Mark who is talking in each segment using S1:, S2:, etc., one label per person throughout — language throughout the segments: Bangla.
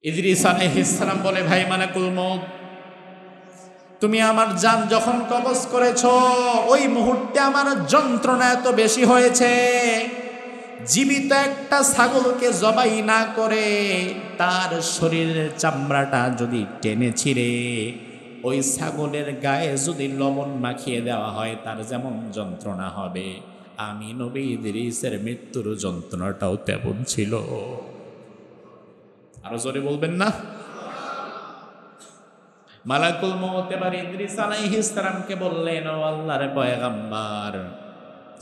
S1: ইদ্রিস আলাইহিস সালাম বলে, ভাই মালাকুল মউত, তুমি আমার জান যখন কবজ করেছো ওই মুহূর্তে আমার যন্ত্রণা এত বেশি হয়েছে, জীবিত একটা ছাগলকে জবাই না করে তার শরীরের চামড়াটা যদি টেনে ছিঁড়ে ওই ছাগলের গায়ে যদি লবণ মাখিয়ে দেওয়া হয় তার যেমন যন্ত্রণা হবে, আমি নবী ইদ্রিসের মৃত্যুর যন্ত্রণাটাও তেমন ছিল। আরো জোরে বলবেন না? মালাকুল মউত এবার ইদ্রিস আলাইহিস সালামকে বললেন, ও আল্লাহর পয়গম্বর,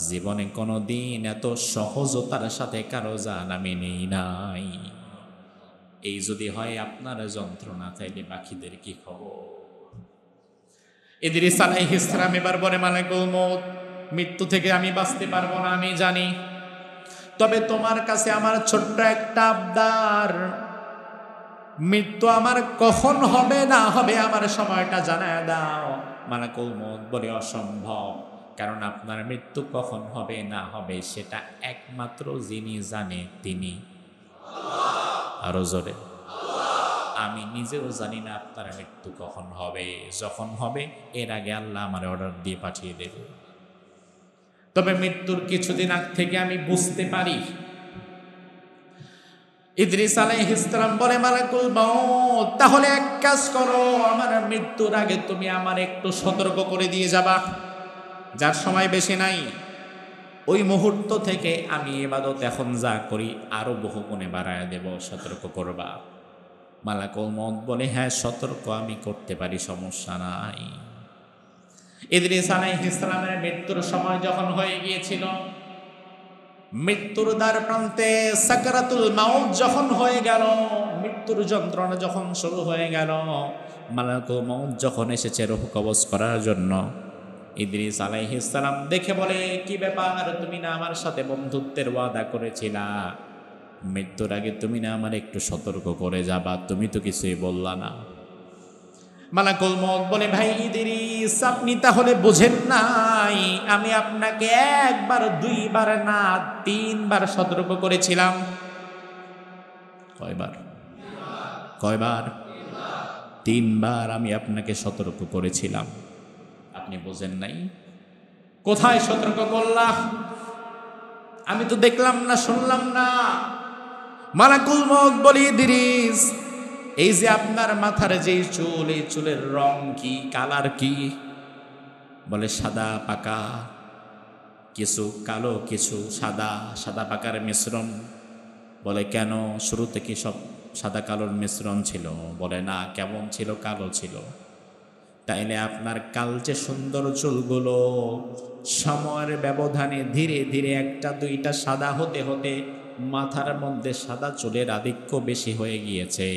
S1: জীবনে কোনোদিন এত সহজতার সাথে কারো জান আমি নেই নাই, এই যদি হয় আপনার যন্ত্রণা তাইলে বাকিদের কি খবর? ইদ্রিস আলাইহিস সালাম এবার বলে, মালাকুল মউত, মৃত্যু থেকে আমি বাঁচতে পারবো না আমি জানি, তবে তোমার কাছে আমার ছোট্ট একটা আবদার, মৃত্যু আমার কখন হবে না হবে আমার সময়টা জানায় দাও। মালাকুল মউত বলে, অসম্ভব, কারণ আপনার মৃত্যু কখন হবে না হবে সেটা একমাত্র যিনি জানে তিনি আরো জোরে, আমি নিজেও জানি না আপনার মৃত্যু কখন হবে, যখন হবে এর আগে আল্লাহ আমার অর্ডার দিয়ে পাঠিয়ে দেবে, তবে মৃত্যুর কিছুদিন আগ থেকে আমি বুঝতে পারি। ইদ্রিস আলাইহিস সালাম বলে, মালাকুল মউত, তাহলে এক কাজ করো, আমার মৃত্যুর আগে তুমি আমার একটু সতর্ক করে দিয়ে যাবা, যার সময় বেশি নাই, ওই মুহূর্ত থেকে আমি ইবাদত এখন যা করি আরো বহু গুণে বাড়ায় দেব, সতর্ক করবা। মালাকুল মউত বলে, হ্যাঁ সতর্ক আমি করতে পারি, সমস্যা নাই। ইদ্রিস আলাইহিস সালামের মৃত্যুর সময় যখন হয়ে গিয়েছিল, মৃত্যুর দ্বার প্রান্তে সাকরাতুল মাউত যখন হয়ে গেল, মৃত্যুর যন্ত্রণা যখন শুরু হয়ে গেল, মালাকুল মউত যখন এসেছে রূহ কবজ করার জন্য, ইদ্রিস আলাইহিস সালাম দেখে বলে, কি ব্যাপার, তুমি না আমার সাথে বন্ধুত্বের ওয়াদা করেছিলা, মৃত্যুর আগে তুমি না আমার একটু সতর্ক করে যাবা, তুমি তো কিছুই বললা না। মালাকুল মউত বলে, ভাই ইদ্রিস, আপনি তাহলে বুঝেন নাই, আমি আপনাকে একবার দুইবার না 3বার সতর্ক করেছিলাম। কয়বার? 3বার আমি আপনাকে সতর্ক করেছিলাম, আপনি বোঝেন নাই? কোথায় সতর্ক করলাম? আমি তো দেখলাম না, শুনলাম না। মালাকুল মউত বলে, ইদ্রিস, এই যে আপনার মাথার যে চুল, এই চুলের রং কি, কালার কি? বলে, সাদা পাকা, কিছু কালো কিছু সাদা, সাদা পাকার মিশ্রণ। বলে, কেন, শুরুতে কি সব সাদা কালোর মিশ্রণ ছিল? বলে, না, কেমন ছিল, কালো ছিল। তাইলে আপনার কালচে সুন্দর চুলগুলো সময়ের ব্যবধানে ধীরে ধীরে একটা দুইটা সাদা হতে হতে মাথার মধ্যে সাদা চুলের আধিক্য বেশি হয়ে গিয়েছে,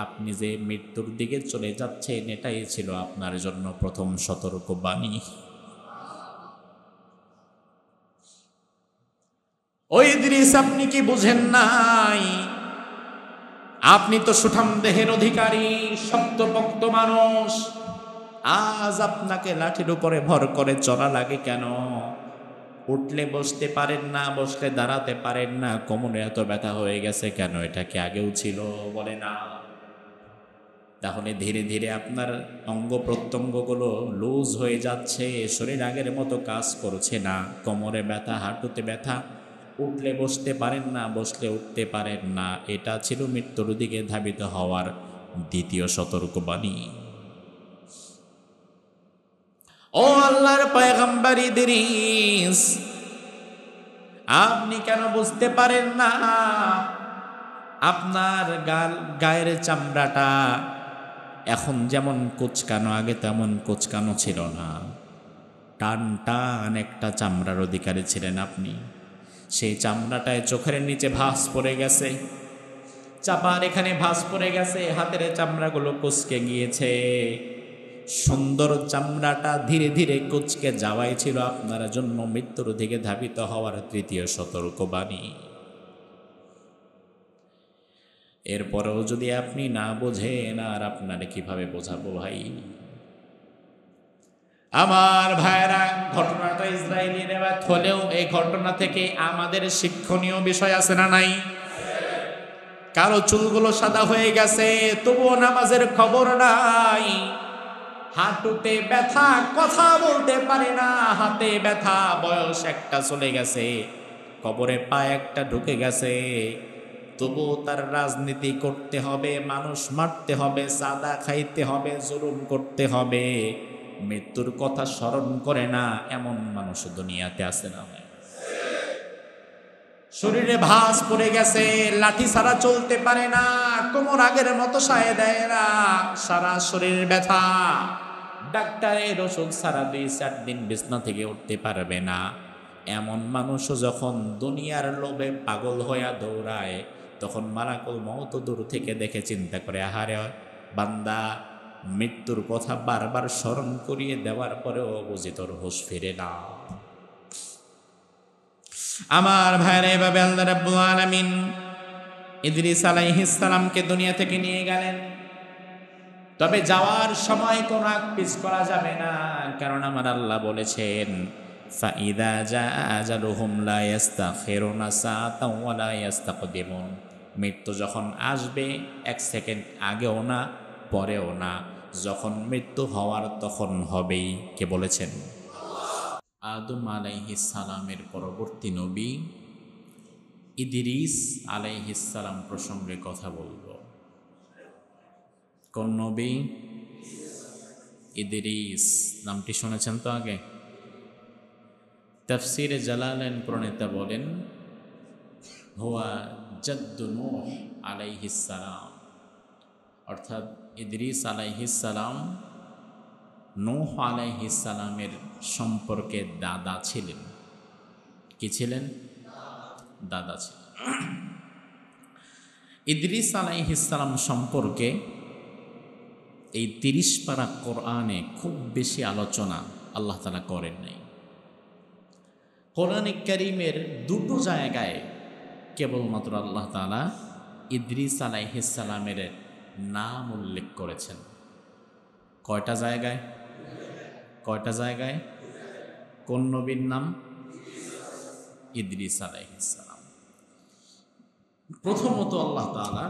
S1: আপনি যে মৃত্যুর দিকে চলে যাচ্ছেন এটাই ছিল আপনার জন্য প্রথম সতর্কবাণী। ওই ইদ্রিস, আপনি কি বুঝেন নাই? আপনি তো সুঠাম দেহের অধিকারী, শক্তপোক্ত মানুষ, আজ আপনাকে লাঠির উপরে ভর করে চলা লাগে কেন? উঠলে বসতে পারেন না, বসলে দাঁড়াতে পারেন না, কোমরে এত ব্যথা হয়ে গেছে কেন? এটা কি আগেও ছিল? বলে, না। তাহলে ধীরে ধীরে আপনার অঙ্গ প্রত্যঙ্গগুলো লুজ হয়ে যাচ্ছে, শরীর আগের মতো কাজ করছে না, কোমরে ব্যথা, হাঁটুতে ব্যথা, উঠলে বসতে পারেন না, বসলে উঠতে পারেন না, এটা ছিল মৃত্যুর দিকে ধাবিত হওয়ার দ্বিতীয় সতর্কবাণী। ও আল্লাহর পয়গম্বর ইদ্রিস, আপনি কেন বুঝতে পারেন না? আপনার গায়ের চামড়াটা এখন যেমন কুচকানো, আগে তেমন কুচকানো ছিল না, টান টান একটা চামড়ার অধিকারী ছিলেন আপনি। সেই চামড়াটায় চোখের নিচে ভাঁজ পড়ে গেছে, চাপার এখানে ভাঁজ পড়ে গেছে, হাতের চামড়াগুলো কুচকে গিয়েছে, সুন্দর চামড়াটা ধীরে ধীরে কুচকে যাওয়াই ছিল আপনার জন্য মৃত্যুর দিকে ধাবিত হওয়ার তৃতীয় সতর্কবাণী। এরপরেও যদি আপনি না বোঝেন, আর আপনারে কিভাবে বোঝাবো ভাই? আমার ভাইরা, ঘটনাটা ইসরায়েলি রেওয়ায়েত হলেও এই ঘটনা থেকে আমাদের শিক্ষণীয় বিষয় আছে না নাই? কারো চুলগুলো সাদা হয়ে গেছে, তবুও নামাজের খবর নাই। হাঁটুতে ব্যথা, কথা বলতে পারে না, হাতে ব্যথা, বয়স একটা চলে গেছে, কবরে পা একটা ঢুকে গেছে, তবুও তার রাজনীতি করতে হবে, মানুষ মারতে হবে, সাদা খাইতে হবে, জুলুম করতে হবে, মৃত্যুর কথা স্মরণ করে না। এমন মানুষ দুনিয়াতে আছে না? শরীরে ভাঁজ পড়ে গেছে, লাঠি ছাড়া চলতে পারে না, কোমর আগের মতো সায় দেয় না, সারা শরীর ব্যথা, ডাক্তারের ওষুধ ছাড়া 2-4 দিন বিছনা থেকে উঠতে পারবে না। এমন মানুষও যখন দুনিয়ার লোভে পাগল হইয়া দৌড়ায়, তখন মালাকুল মউত দূর থেকে দেখে চিন্তা করে, আহারে বান্দা, মৃত্যুর কথা বারবার স্মরণ করিয়ে দেওয়ার পরেও বুঝি তোর হুঁশ ফিরে না। আমার ভাইরা, এভাবে আল্লাহ রাব্বুল আলামিন ইদ্রিস আলাইহিস সালামকে দুনিয়া থেকে নিয়ে গেলেন। তবে যাওয়ার সময় কোন আগ পিছ করা যাবে না, কারণ আমার আল্লাহ বলেছেন, ফাইদা জাআ আজালুহুম লা ইস্তাখিরুনা সাআতাও ওয়া লা ইস্তাকদিমুন। মৃত্যু যখন আসবে 1 সেকেন্ড আগেও না, পরেও না, যখন মৃত্যু হওয়ার তখন হবেই। কে বলেছেন? আদম আলাইহিস সালামের পরবর্তী নবী ইদ্রিস আলাইহিস সালাম প্রসঙ্গে কথা বলবো। কোন নবী? ইদ্রিস। নামটি শুনেছেন তো আগে? তাফসিরে জালালাইন প্রণেতা বলেন, হুয়া জাদ্দু নূহ আলাইহিস সালাম, অর্থাৎ ইদ্রিস আলাইহিস সালাম নূহ আলাইহিস সালামের সম্পর্কে দাদা ছিলেন। কি ছিলেন? দাদা ছিলেন। ইদ্রিস আলাইহিস সালাম সম্পর্কে এই 30 পারা কোরআনে খুব বেশি আলোচনা আল্লাহ তাআলা করেন নাই। কোরআনে কারীমের 2টো জায়গায় কেবলমাত্র আল্লাহ তাআলা ইদ্রিস আলাইহিস সালামের নাম উল্লেখ করেছেন। কয়টা জায়গায়? কয়টা জায়গায়? কোন নবীর নাম? ইদ্রিস আলাইহিস সালাম। প্রথমত আল্লাহ তাআলা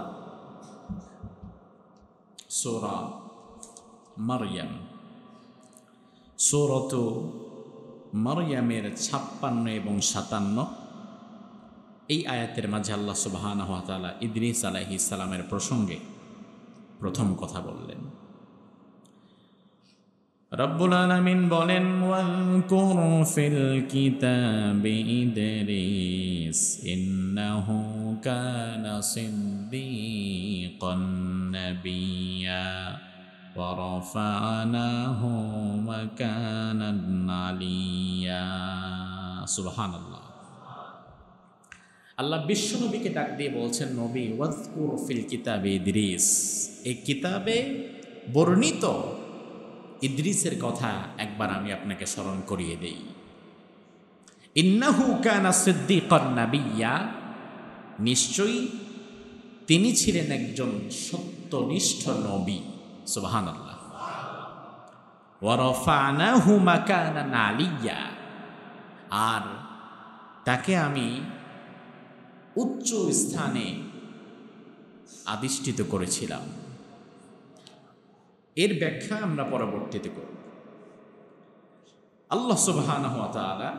S1: সূরা মারইয়াম, সূরাত মারইয়ামের 56 এবং 57 এই আয়াতের মাঝে আল্লাহ সুবহানাহু ওয়া তাআলা ইদ্রিস আলাইহিস সালামের প্রসঙ্গে প্রথম কথা বললেন। রব্বুল আলামিন বলেন, ওয়াযকুর ফিল কিতাবি ইদ্রিস ইন্নাহু কানা সিদ্দীকান নাবিয়্যা ওয়া রাফা'নাহু মাকানান আলিয়্যা। সুবহানাল্লাহ। আল্লাহ বিশ্বনবীকে ডাক দিয়ে বলছেন, নবী, ওয়াযকুর ফিল কিতাবি ইদ্রিস, এই কিতাবে বর্ণিত ইদ্রিসের কথা একবার আমি আপনাকে স্মরণ করিয়ে দেই। ইন্নাহু কানা সিদ্দীকান নাবিয়্যা, নিশ্চয়ই তিনি ছিলেন একজন সত্যনিষ্ঠ নবী। সুবহানাল্লাহ। ওয়া রাফা'নাহু মাকানান আলিয়্যা, আর তাকে আমি উচ্চ স্থানে আদিষ্ঠিত করেছিলাম। এর ব্যাখ্যা আমরা পরবর্তীতে করব। আল্লাহ সুবহানাহু ওয়া তাআলা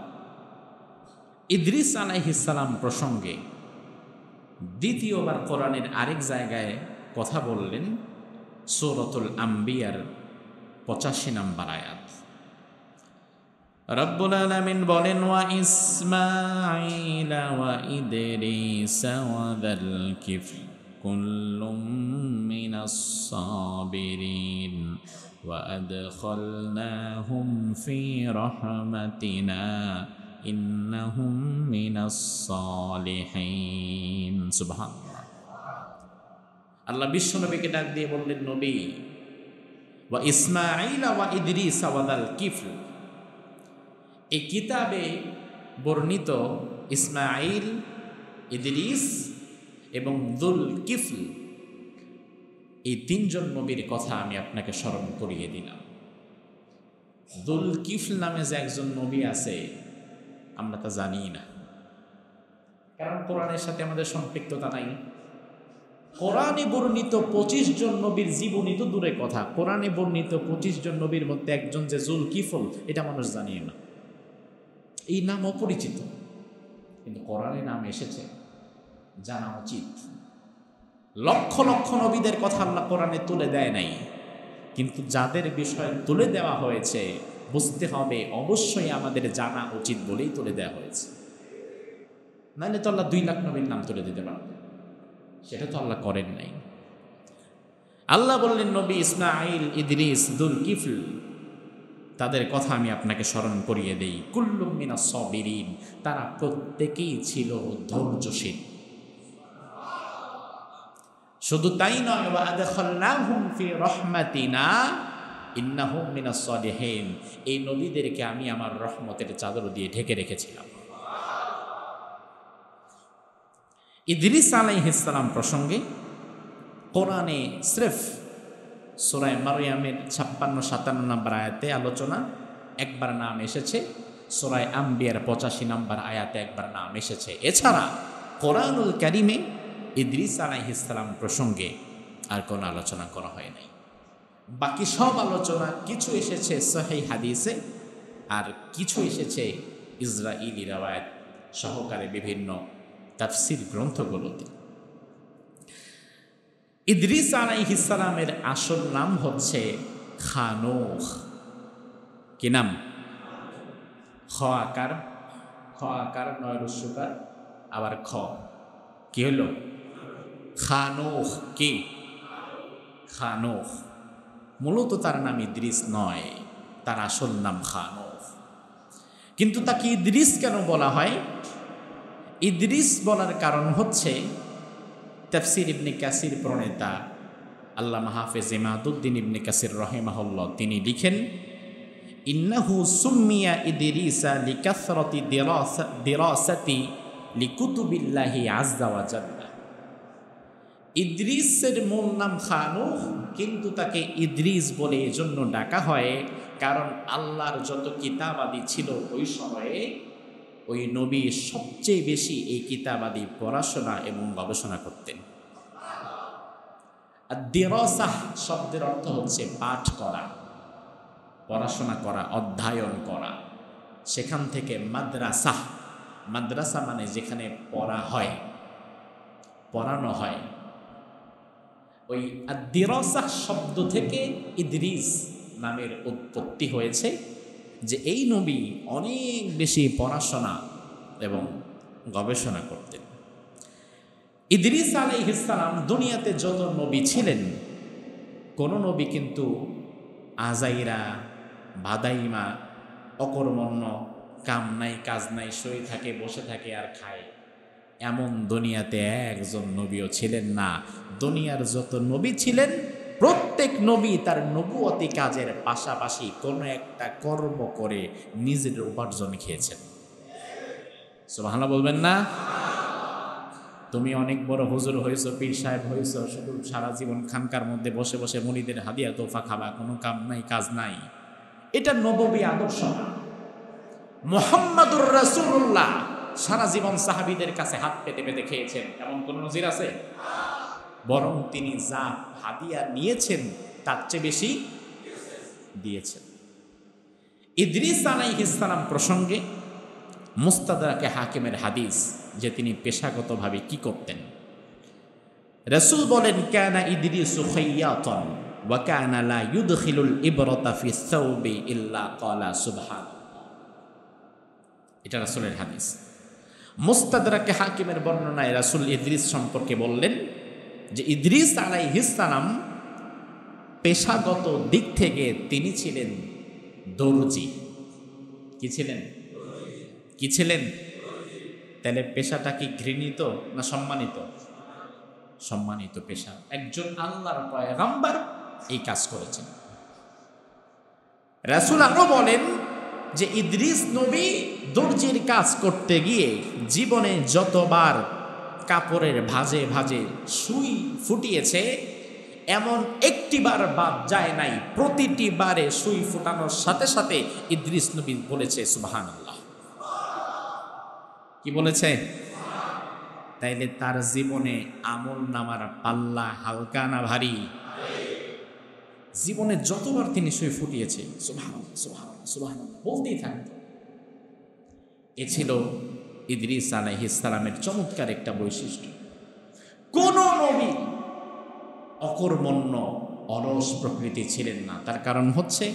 S1: ইদ্রিস আলাইহিস সালাম প্রসঙ্গে দ্বিতীয়বার কোরআনের আরেক জায়গায় কথা বললেন, সূরাতুল আম্বিয়ার 85 নম্বর আয়াত। রব্বুল আলামিন বলেন, ওয়া ইসমাঈলা ওয়া ইদ্রিস ওয়া যাল কিফল কুল্লুম মিনাস সাবিরিন ওয়া আদখালনাহুম ফি রাহমাতিনা ইন্নাহুম মিনাস সালিহিন। সুবহানাল্লাহ। আল্লাহ বিশ্বনবীকে ডাক দিয়ে বললেন, নবী, ওয়া ইসমাঈলা ওয়া ইদ্রিস ওয়া যাল কিফল, এই কিতাবে বর্ণিত ইসমাঈল, ইদ্রিস এবং যুল কিফল, এই 3 জন নবীর কথা আমি আপনাকে স্মরণ করিয়ে দিলাম। যুল কিফল নামে যে একজন নবী আছে আমরা তা জানি না, কারণ কোরআনের সাথে আমাদের সম্পৃক্ততা নাই। কোরআনে বর্ণিত 25 জন নবীর জীবনী তো দূরে কথা, কোরআনে বর্ণিত 25 জন নবীর মধ্যে একজন যে জুলকিফল, এটা মানুষ জানিয়ে না, এই নাম অপরিচিত, কিন্তু কোরআনে নাম এসেছে, জানা উচিত। লক্ষ লক্ষ নবীদের কথা আল্লাহ কোরআনে তুলে দেয় নাই, কিন্তু যাদের বিষয় তুলে দেওয়া হয়েছে বুঝতে হবে অবশ্যই আমাদের জানা উচিত বলেই তুলে দেওয়া হয়েছে। নাহলে তো আল্লাহ 2 লাখ নবীর নাম তুলে দিতে পারবে, সেটা তো আল্লাহ করেন নাই। আল্লাহ বললেন নবী ইসমাঈল, ইদ্রিস, যুলকিফল, তাদের কথা আমি আপনাকে স্মরণ করিয়ে দেই। কুল্লুম মিনাস সাবিরিন, তারা প্রত্যেকেই ছিল ধৈর্যশীল। শুধু তাই নয়, ওয়া আদখালনাহুম ফি রাহমাতিনা ইন্নাহুম মিনাস সালিহিন, এই নবীদেরকে আমি আমার রহমতের চাদর দিয়ে ঢেকে রেখেছিলাম। ইদ্রিস আলাইহিস সালাম প্রসঙ্গে কোরআনে স্রেফ সূরা মারইয়ামের 56-57 নম্বর আয়াতে আলোচনা একবার নাম এসেছে, সূরা আম্বিয়ার 85 নম্বর আয়াতে একবার নাম এসেছে। এছাড়া কোরআনুল কারীমে ইদ্রিস আলাইহিস সালাম প্রসঙ্গে আর কোনো আলোচনা করা হয় নাই। বাকি সব আলোচনা কিছু এসেছে সহিহ হাদিসে, আর কিছু এসেছে ইসরাঈলি রওয়ায়াত সহকারে বিভিন্ন তাফসীর গ্রন্থগুলোতে। ইদ্রিস আলাইহিস সালামের আসল নাম হচ্ছে খানুখ। কি নাম? খ আকার 9 রস্যকার, আবার খ, কি হলো? খানুখ। কি? খানুখ। মূলত তার নাম ইদ্রিস নয়, তার আসল নাম খানুখ। কিন্তু তাকে ইদ্রিস কেন বলা হয়? ইদ্রিস বলার কারণ হচ্ছে তাফসীর ইবনে কাসির প্রণেতা আল্লামা হাফেজ ইমাদউদ্দিন ইবনে কাসির রাহিমাহুল্লাহ তিনি লিখেন, ইন্নাহু সুম্মিয়া ইদ্রিসা লিকাসরাতি দিরাসাতি লিকুতুবিল্লাহি আযজা ওয়া জাল্লা। ইদ্রিসের মূল নাম খানুখ, কিন্তু তাকে ইদ্রিস বলে এজন্য ডাকা হয় কারণ আল্লাহর যত কিতাবাদি ছিল ওই সময়ে ওই নবী সবচেয়ে বেশি এই কিতাবাদি পড়াশোনা এবং গবেষণা করতেন। আর দিরাসাহ শব্দের অর্থ হচ্ছে পাঠ করা, পড়াশোনা করা, অধ্যয়ন করা। সেখান থেকে মাদ্রাসা, মাদ্রাসা মানে যেখানে পড়া হয়, পড়ানো হয়। ওই দিরাসাহ শব্দ থেকে ইদ্রিস নামের উৎপত্তি হয়েছে, যে এই নবী অনেক বেশি পড়াশোনা এবং গবেষণা করতেন। ইদ্রিস আলাইহিস সালাম দুনিয়াতে যত নবী ছিলেন, কোন নবী কিন্তু আজাইরা, বাদাইমা, অকর্মণ্য, কাম নাই কাজ নাই, শুয়ে থাকে, বসে থাকে আর খায়, এমন দুনিয়াতে একজন নবীও ছিলেন না। দুনিয়ার যত নবী ছিলেন প্রত্যেক নবী তার নবুয়তি কাজের পাশাপাশি কোনো একটা কর্ম করে নিজের উপার্জন খেয়েছেন। সুবহানাল্লাহ বলবেন না? তুমি অনেক বড় হুজুর হয়েছো, পীর সাহেব হয়েছো, শুধু সারা জীবন খানকার মধ্যে বসে বসে মুরিদের হাদিয়া তোফা খাবা, কোনো কাম নাই কাজ নাই, এটা নববী আদর্শ না। মুহাম্মাদুর রাসূলুল্লাহ সারা জীবন সাহাবীদের কাছে হাত পেতে পেতে খেয়েছেন, এমন কোন নজির আছে? বরং তিনি যা হাদিয়া নিয়েছেন তার চেয়ে বেশি দিয়েছেন। ইদ্রিস আলাইহিস সালাম প্রসঙ্গে মুস্তাদরাকে হাকিমের হাদিস, যে তিনি পেশাগতভাবে কি করতেন। রাসূল বলেন, কানা ইদ্রিসু খাইয়াতান ওয়া কানা লা ইউদখিলুল ইবরাতা ফি সাওবি ইল্লা ক্বালা সুবহান। এটা রাসূলের হাদিস। মুস্তাদরাকে হাকিমের বর্ণনায় রাসূল ইদ্রিস সম্পর্কে বললেন যে ইদ্রিস আলাইহিস সালাম পেশাগত দিক থেকে তিনি ছিলেন দর্জি। কি ছিলেন? কি ছিলেন? তাহলে পেশাটা কি ঘৃণিত না সম্মানিত? সম্মানিত পেশা। একজন আল্লাহর পয়গম্বর এই কাজ করেছেন। রাসূল আরো বলেন যে ইদ্রিস নবী দর্জির কাজ করতে গিয়ে জীবনে যতবার কাপড়ের ভাঁজে ভাঁজে সুই ফুটিয়েছে এমন একটিবার বাদ যায় নাই। প্রতিটি বারে সুই ফুটানোর সাথে সাথে ইদ্রিস নবী বলেছে সুবহানাল্লাহ। কি বলেছে? তাইলে তার জীবনে আমল নামার পাল্লা হালকা না ভারী? জীবনে যতবার তিনি শুয়ে ফুটিয়েছে সুবহানাল্লাহ সুবহানাল্লাহ সুবহানাল্লাহ বলতেই থাকতো। এ ছিল ইদ্রিস আলাইহিস সালামের চমৎকার একটা বৈশিষ্ট্য। কোন নবী অকর্মণ্য অলস প্রকৃতি ছিলেন না। তার কারণ হচ্ছে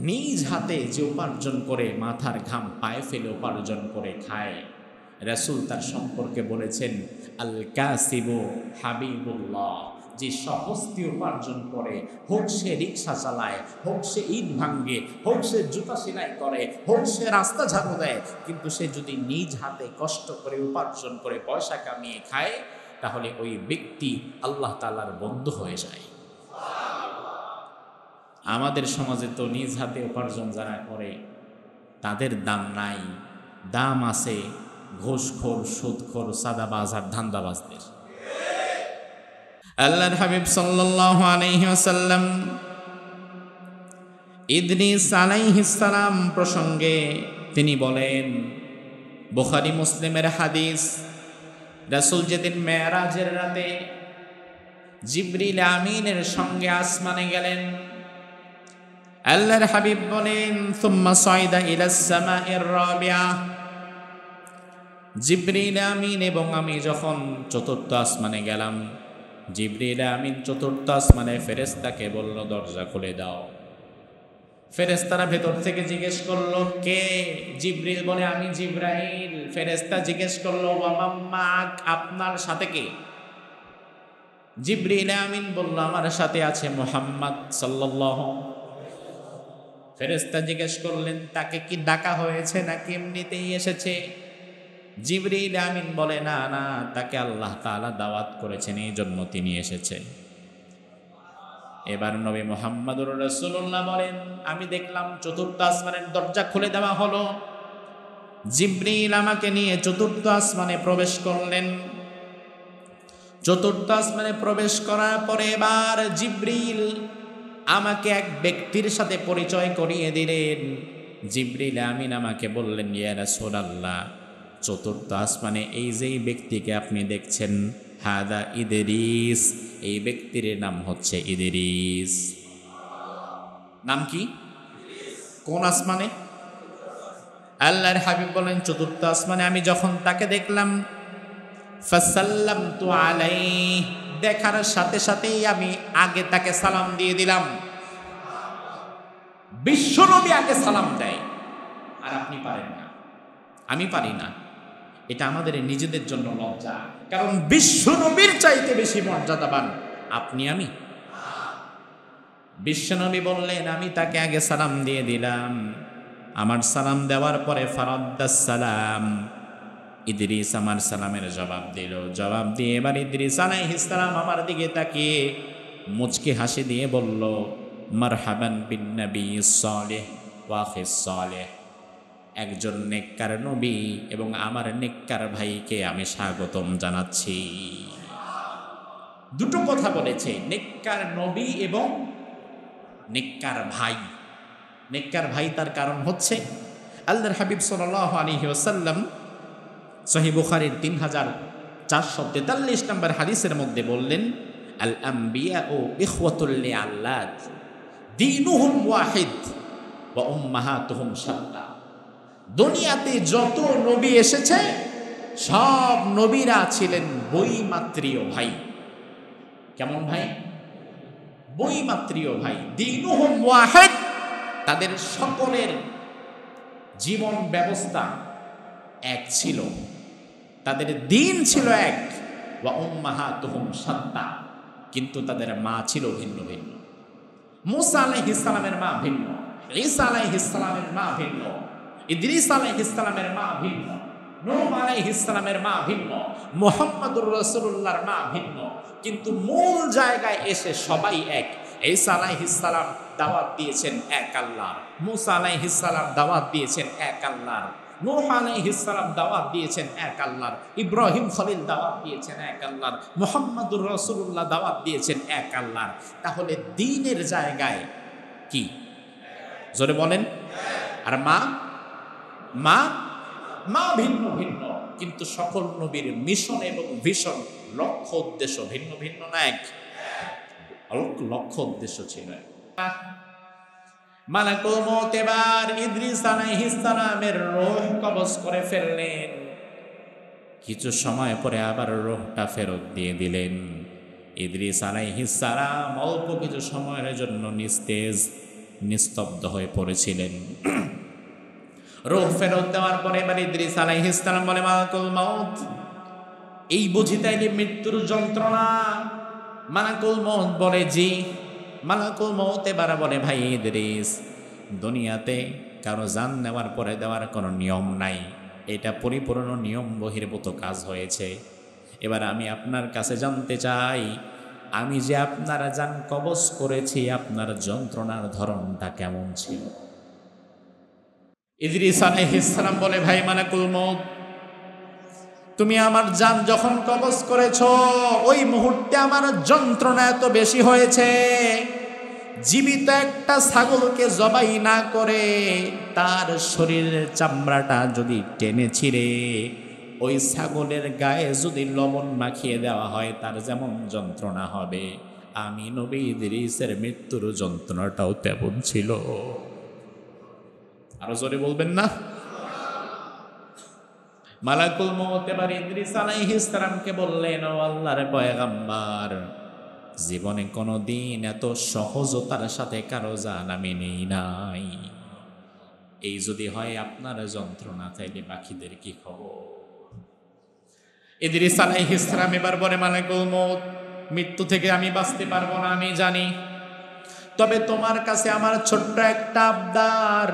S1: নিজ হাতে যে উপার্জন করে, মাথার ঘাম পায়ে ফেলে উপার্জন করে খায়। রাসূল তার সম্পর্কে বলেছেন আল কাসিবু হাবিবুল্লাহ, যে স্বহস্তে উপার্জন করে, হোক সে রিক্সা চালায়, হোক সে ইট ভাঙ্গে, হোক সে জুতা সেলাই করে, হোক সে রাস্তা ঝাড়ু দেয়, কিন্তু সে যদি নিজ হাতে কষ্ট করে উপার্জন করে পয়সা কামিয়ে খায়, তাহলে ওই ব্যক্তি আল্লাহ তাআলার বন্ধু হয়ে যায়। আমাদের সমাজে তো নিজ হাতে উপার্জন যারা করে তাদের দাম নাই, দাম আছে ঘুষখোর, সুদখোর, সাদাবাজ আর ধান্দাবাজদের। আল্লাহর হাবিব সাল্লাল্লাহু আলাইহি ওয়াসাল্লাম ইদ্রিস আলাইহিস সালাম প্রসঙ্গে তিনি বলেন, বুখারী মুসলিমের হাদিস, রাসূল যেদিন মেরাজের রাতে জিবরিল আমিনের সঙ্গে আসমানে গেলেন, আল্লাহর হাবিব বলেন সুম্মা সাইদা ইলাস সামাইর রাবিআ, জিবরিল আমিন এবং আমি যখন চতুর্থ আসমানে গেলাম, জিবরিল আমিন চতুর্থ আসমানে ফেরেশতাকে বলল দরজা খুলে দাও। ফেরেশতারা ভেতর থেকে জিজ্ঞেস করলো কে? জিবরিল বলে আমি জিবরাইল। ফেরেশতা জিজ্ঞেস করলো ওয়া মাম্মাক, আপনার সাথে কে? জিবরিল আমিন বলল আমার সাথে আছে মুহাম্মদ সাল্লাল্লাহু। ফেরেশতা জিজ্ঞেস করলেন তাকে কি ডাকা হয়েছে নাকি এমনিতেই এসেছে? জিবরিল আমিন বলে না না, তাকে আল্লাহ তাআলা দাওয়াত করেছেন, এই জন্য তিনি এসেছে। এবার নবী মুহাম্মদুর রাসূলুল্লাহ বলেন আমি দেখলাম চতুর্থ আসমানের দরজা খুলে দেওয়া হলো, জিবরিল আমাকে নিয়ে চতুর্থ আসমানে প্রবেশ করলেন। চতুর্থ আসমানে প্রবেশ করার পরে এবার জিবরিল আমাকে এক ব্যক্তির সাথে পরিচয় করিয়ে দিলেন। জিবরিল আমিন আমাকে বললেন ইয়া রাসূলুল্লাহ, চতুর্থ আসমানে এই যেই ব্যক্তিকে আপনি দেখছেন হাদা ইদরিস, এই ব্যক্তির নাম হচ্ছে ইদরিস। নাম কি? কোন আসমানে? আল্লাহর হাবিব বলেন চতুর্থ আসমানে আমি যখন তাকে দেখলাম, ফাসাল্লামতু আলাইহি, দেখার সাথে সাথেই আমি আগে তাকে সালাম দিয়ে দিলাম। বিশ্বনবী আগে সালাম দেয় আর আপনি পারেন না, আমি পারি না। এটা আমাদের নিজেদের জন্য লজ্জা, কারণ বিশ্বনবীর চাইতে বেশি মর্যাদাবান আপনি আমি। বিশ্বনবী বললেন আমি তাকে আগে সালাম দিয়ে দিলাম। আমার সালাম দেওয়ার পরে ফারাদ্দাস সালাম, ইদরিস আমার সালামের জবাব দিল। জবাব দিয়ে এবার ইদরিস আলাইহিস সালাম আমার দিকে তাকিয়ে মুচকি হাসি দিয়ে বলল মারহাবান বিন নবিয়্যিস সালেহ ওয়া আখিস সালেহ, একজন নেককার নবী এবং আমার নেককার ভাইকে আমি স্বাগতম জানাচ্ছি। দুটো কথা বলেছে, নেককার নবী এবং নেককার ভাই। নেককার ভাই তার কারণ হচ্ছে আল্লাহর হাবিব সাল্লাল্লাহু আলাইহি ওয়াসাল্লাম সহিহ বুখারীর 3443 নম্বর হাদিসের মধ্যে বললেন আল আমবিয়াউ ইখওয়াতুল লিআল্লাদ দীনুহুম ওয়াহিদ ওয়া উম্মাহাতুহুম শাত্তা। দুনিয়াতে যত নবী এসেছে সব নবীরা ছিলেন বৈমাত্রীয় ভাই। কেমন ভাই? বৈমাত্রীয় ভাই। দীনুহুম ওয়াহিদ, তাদের সকলের জীবন ব্যবস্থা এক ছিল, তাদের দিন ছিল এক। ওয়া উম্মাহাতুহুম শাত্তা, কিন্তু তাদের মা ছিল ভিন্ন ভিন্ন। মূসা আলাইহিস সালামের মা ভিন্ন, ঈসা আলাইহিস সালামের মা ভিন্ন, ইদ্রিস আলাইহিস সালামের মা ভিন্ন, নূহ আলাইহিস সালামের মা ভিন্ন, মুহাম্মদুর রাসূলুল্লাহর মা ভিন্ন, কিন্তু মূল জায়গায় এসে সবাই এক। ঈসা আলাইহিস সালাম দাওয়াত দিয়েছেন এক আল্লাহর, মূসা আলাইহিস সালাম দাওয়াত দিয়েছেন এক আল্লাহর, নূহ আলাইহিস সালাম দাওয়াত দিয়েছেন এক আল্লাহর, ইব্রাহিম খলিল দাওয়াত দিয়েছেন এক আল্লাহর, মুহাম্মদুর রাসূলুল্লাহ দাওয়াত দিয়েছেন এক আল্লাহর। তাহলে দ্বীনের জায়গায় কি? জোরে বলেন। আর মা মা মা ভিন্ন ভিন্ন, কিন্তু সকল নবীর মিশন এবং ভিশন, লক্ষ্য উদ্দেশ্য ভিন্ন ভিন্ন না, এক লক্ষ্য উদ্দেশ্য ছিল। মালাকুল মউত এবার ইদ্রিস আলাইহিস সালামের রূহ কবজ করে ফেললেন। কিছু সময় পরে আবার রূহটা ফেরত দিয়ে দিলেন। ইদ্রিস আলাইহিস সালাম অল্প কিছু সময়ের জন্য নিস্তেজ, নিস্তব্ধ হয়ে পড়েছিলেন। রূহ ফেরত দেওয়ার পরে এবার ইদ্রিস আলাইহিস সালাম বলে, মালাকুল মউত, এই বুঝি তাইলে মৃত্যুর যন্ত্রণা? মালাকুল মউত বলে, জি। মালাকুল মউত এবার বলে, ভাই ইদ্রিস, দুনিয়াতে কারো জান নেওয়ার পরে দেওয়ার কোনো নিয়ম নাই, এটা পরিপূর্ণ নিয়ম বহির্ভূত কাজ হয়েছে। এবার আমি আপনার কাছে জানতে চাই, আমি যে আপনার জান কবজ করেছি, আপনার যন্ত্রণার ধরনটা কেমন ছিল? ইদ্রিস আলাইহিস সালাম বলে, ভাই মালাকুল মউত, তুমি আমার জান যখন কবজ করেছো, ওই মুহূর্তে আমার যন্ত্রণা এত বেশি হয়েছে, জীবিত একটা ছাগলকে জবাই না করে তার শরীরের চামড়াটা যদি টেনে ছিঁড়ে ওই ছাগলের গায়ে যদি লবণ মাখিয়ে দেওয়া হয়, তার যেমন যন্ত্রণা হবে, আমি নবী ইদ্রিসের মৃত্যুর যন্ত্রণাটাও তেমন ছিল। আরো জোরে বলবেন না? মালাকুল মউত এবার ইদ্রিস আলাইহিস সালামকে বললেন, ও আল্লাহর পয়গম্বর, জীবনে কোনোদিন এত সহজতার সাথে কারো জান আমি নেই নাই। এই যদি হয় আপনার যন্ত্রণা, তাইলে বাকিদের কি খবর? ইদ্রিস আলাইহিস সালাম এবার বলে, মালাকুল মউত, মৃত্যু থেকে আমি বাঁচতে পারবো না আমি জানি, তবে তোমার কাছে আমার ছোট্ট একটা আবদার,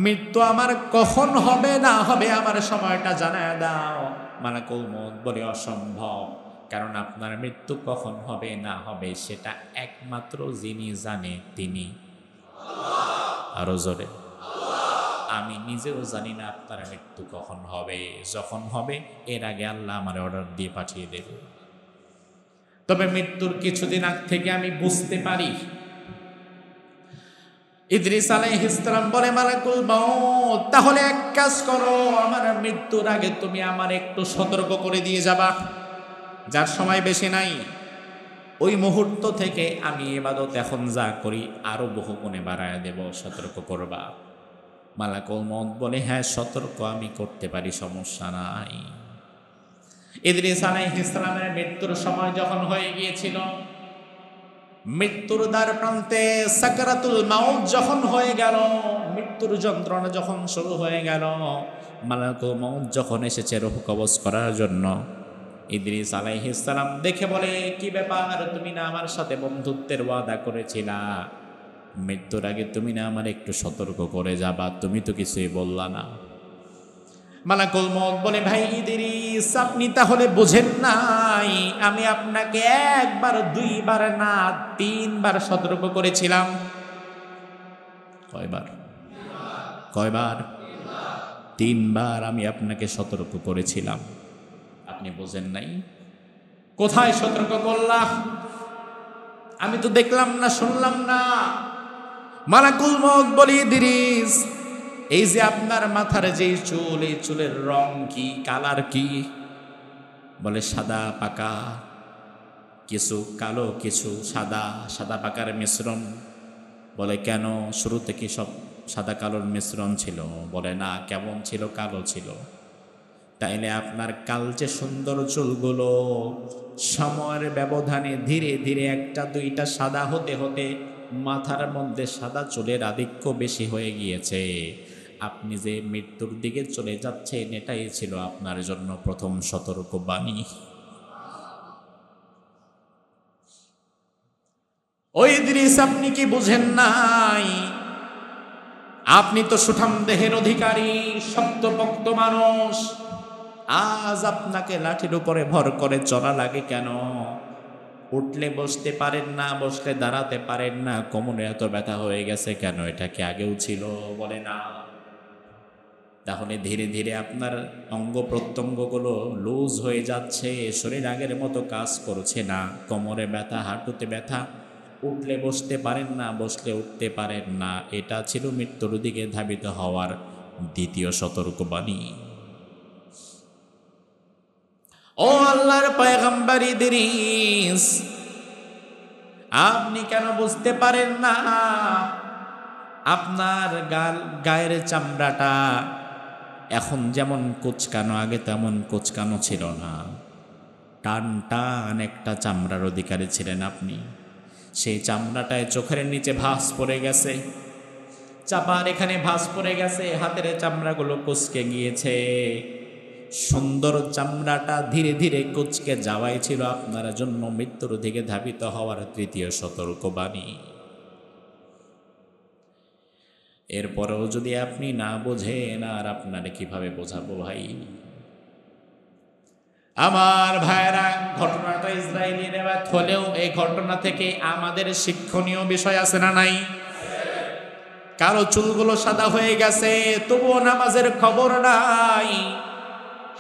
S1: মৃত্যু আমার কখন হবে না হবে আমার সময়টা জানায় দাও। মালাকুল মউত বলে, অসম্ভব, কারণ আপনার মৃত্যু কখন হবে না হবে সেটা একমাত্র যিনি জানে তিনি আল্লাহ। আরো জোরে, আমি নিজেও জানি না আপনার মৃত্যু কখন হবে, যখন হবে এর আগে আল্লাহ আমার অর্ডার দিয়ে পাঠিয়ে দেবে। তবে মৃত্যুর কিছুদিন আগ থেকে আমি বুঝতে পারি। ইদ্রিস আলাইহিস সালাম বলে, মালাকুল মউত, তাহলে এক কাজ করো, আমার মৃত্যুর আগে তুমি আমার একটু সতর্ক করে দিয়ে যাবা, যার সময় বেশি নাই, ওই মুহূর্ত থেকে আমি ইবাদত এখন যা করি আরো বহু গুণে বাড়ায় দেব, সতর্ক করবা। মালাকুল মউত বলে, হ্যাঁ সতর্ক আমি করতে পারি, সমস্যা নাই। ইদ্রিস আলাইহিস সালামের মৃত্যুর সময় যখন হয়ে গিয়েছিল, মৃত্যুর দ্বার প্রান্তে সাকরাতুল মাউত যখন হয়ে গেল, মৃত্যুর যন্ত্রণা যখন শুরু হয়ে গেল, মালাকুল মউত যখন এসেছে রূহ কবজ করার জন্য, ইদ্রিস আলাইহিস সালাম দেখে বলে, কি ব্যাপার, তুমি না আমার সাথে বন্ধুত্বের ওয়াদা করেছিলা, মৃত্যুর আগে তুমি না আমার একটু সতর্ক করে যাবা, তুমি তো কিছুই বললা না। মালাকুল মউত বলে, ভাই ইদ্রিস, আপনি তাহলে বুঝেন নাই, আমি আপনাকে একবার দুইবার না 3বার সতর্ক করেছিলাম। কয়বার? 3বার আমি আপনাকে সতর্ক করেছিলাম, আপনি বোঝেন নাই? কোথায় সতর্ক করলাম? আমি তো দেখলাম না, শুনলাম না। মালাকুল মউত বলে, ইদ্রিস, এই যে আপনার মাথার যে চুল, এই চুলের রং কি, কালার কি? বলে, সাদা পাকা, কিছু কালো কিছু সাদা, সাদা পাকার মিশ্রণ। বলে, কেন, শুরুতে কি সব সাদা কালোর মিশ্রণ ছিল? বলে, না, কেমন ছিল, কালো ছিল। তাইলে আপনার কালচে সুন্দর চুলগুলো সময়ের ব্যবধানে ধীরে ধীরে 1টা 2টা সাদা হতে হতে মাথার মধ্যে সাদা চুলের আধিক্য বেশি হয়ে গিয়েছে। আপনি যে মৃত্যুর দিকে চলে যাচ্ছেন, এটাই ছিল আপনার জন্য প্রথম সতর্কবাণী। ওই ইদ্রিস, আপনি কি বুঝেন নাই? আপনি তো সুঠাম দেহের অধিকারী, শক্তপোক্ত মানুষ, আজ আপনাকে লাঠির উপরে ভর করে চলা লাগে কেন? উঠলে বসতে পারেন না, বসলে দাঁড়াতে পারেন না, কোমরে এত ব্যথা হয়ে গেছে কেন? এটা কি আগেও ছিল? বলে, না। তাহলে ধীরে ধীরে আপনার অঙ্গ প্রত্যঙ্গগুলো লুজ হয়ে যাচ্ছে, শরীর আগের মতো কাজ করছে না, কোমরে ব্যথা, হাঁটুতে ব্যথা, উঠলে বসতে পারেন না, বসলে উঠতে পারেন না। এটা ছিল মৃত্যুর দিকে ধাবিত হওয়ার দ্বিতীয় সতর্কবাণী। ও আল্লাহর পয়গম্বর ইদ্রিস, আপনি কেন বুঝতে পারেন না? আপনার গায়ের চামড়াটা এখন যেমন কোচকানো, আগে তেমন কোচকানো ছিল না। টান টান একটা চামড়ার অধিকারী ছিলেন আপনি। সেই চামড়াটায় চোখের নিচে ভাঁজ পড়ে গেছে, চাপার এখানে ভাঁজ পড়ে গেছে, হাতের চামড়াগুলো কুচকে গিয়েছে। সুন্দর চামড়াটা ধীরে ধীরে কুচকে যাওয়াই ছিল আপনার জন্য মৃত্যুর দিকে ধাবিত হওয়ার তৃতীয় সতর্কবাণী। এরপরেও যদি আপনি না বোঝেন, আর আপনারে কিভাবে বোঝাবো ভাই? আমার ভাইরা, ঘটনাটা ইসরায়েলি রেওয়ায়েত হলেও এই ঘটনা থেকে আমাদের শিক্ষণীয় বিষয় আছে না নাই? কারো চুলগুলো সাদা হয়ে গেছে, তবুও নামাজের খবর নাই।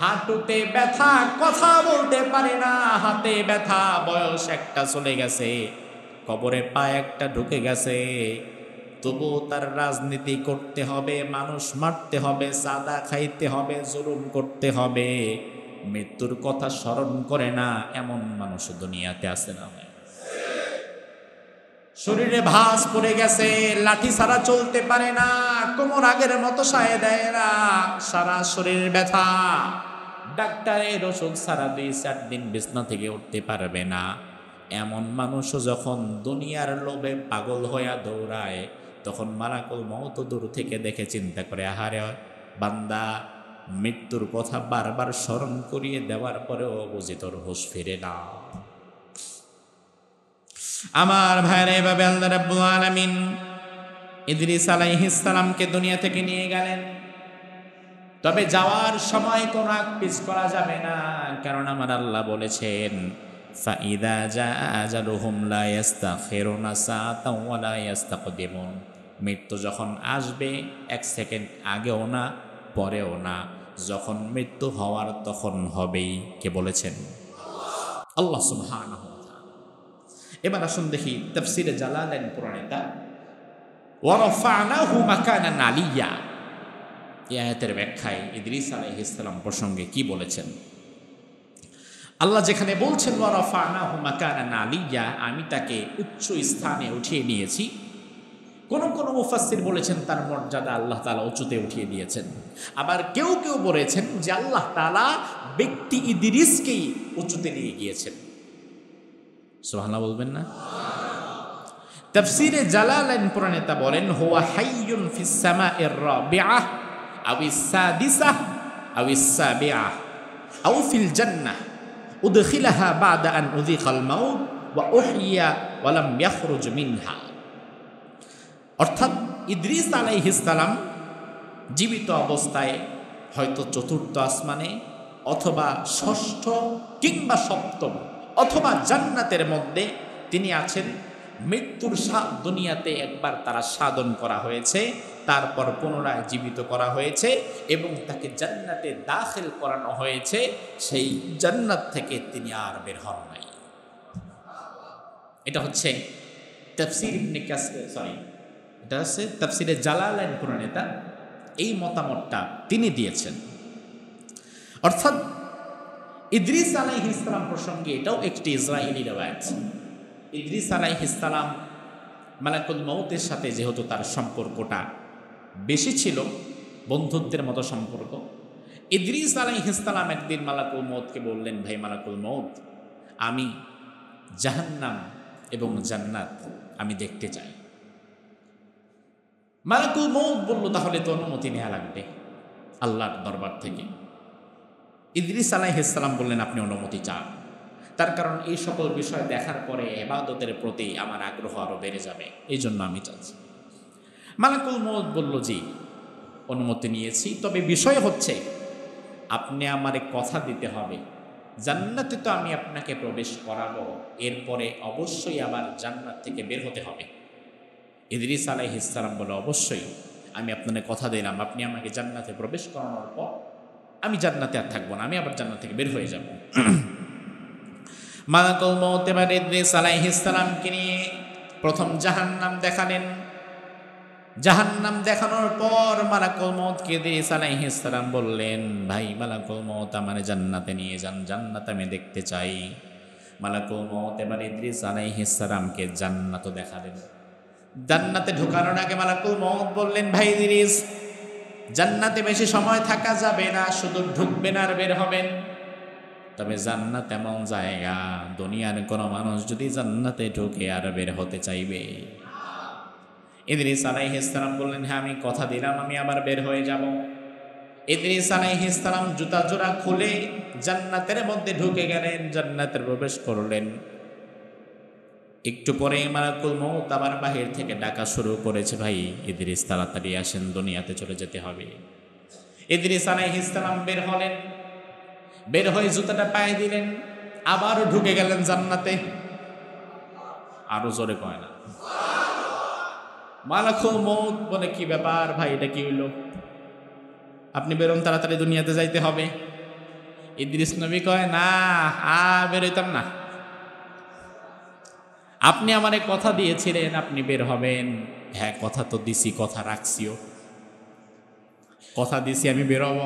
S1: হাঁটুতে ব্যথা, কথা বলতে পারে না, হাতে ব্যথা, বয়স একটা চলে গেছে, কবরে পা একটা ঢুকে গেছে, তবুও তার রাজনীতি করতে হবে, মানুষ মারতে হবে, সাদা খাইতে হবে, জুলুম করতে হবে, মৃত্যুর কথা স্মরণ করে না এমন মানুষ দুনিয়াতে আছে না? শরীরে ভাঁজ পড়ে গেছে, লাঠি ছাড়া চলতে পারে না, কোমর আগের মতো সায় দেয় না, সারা শরীর ব্যথা, ডাক্তারের ওষুধ ছাড়া 2-4 দিন বিছনা থেকে উঠতে পারবে না। এমন মানুষ যখন দুনিয়ার লোভে পাগল হইয়া দৌড়ায়, তখন মালাকুল মউত দূর থেকে দেখে চিন্তা করে, আহারে বান্দা, মৃত্যুর কথা বারবার স্মরণ করিয়ে দেওয়ার পরেও বুঝি তোর হুঁশ ফিরে না। আমার ভাইরা, এভাবে আল্লাহ রাব্বুল আলামিন ইদ্রিস আলাইহিস সালামকে দুনিয়া থেকে নিয়ে গেলেন। তবে যাওয়ার সময় কোনো পিছ করা যাবে না, কারণ আমার আল্লাহ বলেছেন, ফাইদা জাআ আজালুহুম লা ইস্তাখিরুনা সাআতাও ওয়া লা ইস্তাকদিমুন। মৃত্যু যখন আসবে 1 সেকেন্ড আগেও না, পরেও না, যখন মৃত্যু হওয়ার তখন হবেই। কে বলেছেন? আল্লাহ সুবহানাহু ওয়া তাআলা। এবার আসুন দেখি তাফসীরে জালালাইন কোরআনেটা, ওয়া রাফা'নাহু মাকানান আলিয়্যা, এই আয়াতের ব্যাখ্যায় ইদ্রিস আলাইহিস সালাম প্রসঙ্গে কি বলেছেন? আল্লাহ যেখানে বলছেন ওয়া রাফা'নাহু মাকানান আলিয়্যা, আমি তাকে উচ্চ স্থানে উঠিয়ে নিয়েছি, কোন কোন মুফাসসির বলেছেন তার মর্যাদা আল্লাহ তাআলা উঁচুতে উঠিয়ে দিয়েছেন। আবার কেউ কেউ বলেছেন যে আল্লাহ তাআলা ব্যক্তি ইদ্রিসকেই উঁচুতে নিয়ে গিয়েছেন। সুবহানাল্লাহ বলবেন না? তাফসীরে জালালাইন পুরাণেতা বলেন, হুয়া হাইয়ুন ফিস সামাইর রাবিআহ আওইস সাদিসাহ আওইস সাবিআহ আও ফিল জান্নাহ উদখিলাহা বা'দা আন উযিকাল মাউত ওয়া উহইয়া ওয়া লাম ইয়াখরুজ মিনহা। অর্থাৎ ইদ্রিস আলাইহিস সালাম জীবিত অবস্থায় হয়তো 4র্থ আসমানে, অথবা 6ষ্ঠ কিংবা 7ম, অথবা জান্নাতের মধ্যে তিনি আছেন। মৃত্যুর স্বাদ দুনিয়াতে একবার তারা সাধন করা হয়েছে, তারপর পুনরায় জীবিত করা হয়েছে এবং তাকে জান্নাতে দাখিল করানো হয়েছে। সেই জান্নাত থেকে তিনি আর বের হন নাই। এটা হচ্ছে তাফসীর ইবনে কাসির, এটা হচ্ছে তাফসীরে জালালাইন পুরাণেতা এই মতামতটা তিনি দিয়েছেন। অর্থাৎ ইদ্রিস আলাইহিস সালাম প্রসঙ্গে এটাও একটি ইসরায়েলি রিওয়ায়াত। ইদ্রিস আলাইহিস সালাম মালাকুল মউতের সাথে যেহেতু তার সম্পর্কটা বেশি ছিল, বন্ধুত্বের মতো সম্পর্ক, ইদ্রিস আলাইহিস সালাম একদিন মালাকুল মউতকে বললেন, ভাই মালাকুল মউত, আমি জাহান্নাম এবং জান্নাত আমি দেখতে চাই। মালাকুল মউত বলল, তাহলে তো অনুমতি নেওয়া লাগবে আল্লাহর দরবার থেকে। ইদ্রিস আলাইহিস সালাম বললেন, আপনি অনুমতি চান, তার কারণ এই সকল বিষয় দেখার পরে ইবাদতের প্রতি আমার আগ্রহ আরো বেড়ে যাবে, এই জন্য আমি চাচ্ছি। মালাকুল মউত বলল, জি অনুমতি নিয়েছি, তবে বিষয় হচ্ছে আপনি আমারে কথা দিতে হবে, জান্নাতে তো আমি আপনাকে প্রবেশ করাবো, এরপরে অবশ্যই আবার জান্নাত থেকে বের হতে হবে। ইদ্রিস আলাইহিস সালাম বলে, অবশ্যই, আমি আপনাকে কথা দিলাম, আপনি আমাকে জান্নাতে প্রবেশ করানোর পর আমি জান্নাতে আর থাকবো না, আমি আবার জান্নাত থেকে বের হয়ে যাব। মালাকুল মউত এবার ইদ্রিস আলাইহিস সালামকে নিয়ে প্রথম জাহান্নাম দেখালেন। জাহান্নাম দেখানোর পর মালাকুল মউতকে ইদ্রিস আলাইহিস সালাম বললেন, ভাই মালাকুল মউত আমারে জান্নাতে নিয়ে যান, জান্নাত আমি দেখতে চাই। মালাকুল মউত এবার ইদ্রিস আলাইহিস সালামকে জান্নাত দেখালেন। জান্নাতে ঢোকানোর আগে মালাকুল মউত বললেন, ভাই ইদ্রিস, জান্নাতে বেশি সময় থাকা যাবে না, শুধু ঢুকবেন আর বের হবেন। তবে জান্নাত এমন জায়গা, দুনিয়ার কোনো মানুষ যদি জান্নাতে ঢুকে আর বের হতে চাইবে? ইদ্রিস আলাইহিস সালাম বললেন, হ্যাঁ আমি কথা দিলাম আমি আবার বের হয়ে যাব। ইদ্রিস আলাইহিস সালাম জুতা জোড়া খুলে জান্নাতের মধ্যে ঢুকে গেলেন, জান্নাতের প্রবেশ করলেন। একটু পরে মালাকুল মউত আবার বাহির থেকে ডাকা শুরু করেছে, ভাই ইদ্রিস তাড়াতাড়ি আসেন, দুনিয়াতে চলে যেতে হবে। ইদ্রিস আলাইহিস সালাম বের হলেন, বের হয়ে জুতাটা পায়ে দিলেন, আবারও ঢুকে গেলেন জান্নাতে। আরো জোরে কয় না? মালাকুল মউত বলে, কি ব্যাপার ভাই, এটা কি হইল? আপনি বেরোন, তাড়াতাড়ি দুনিয়াতে যাইতে হবে। ইদ্রিস নবী কয়, না বেরোইতাম না। আপনি আমারে কথা দিয়েছিলেন আপনি বের হবেন। হ্যাঁ কথা তো দিছি, কথা রাখছিও, কথা দিছি আমি বের হব।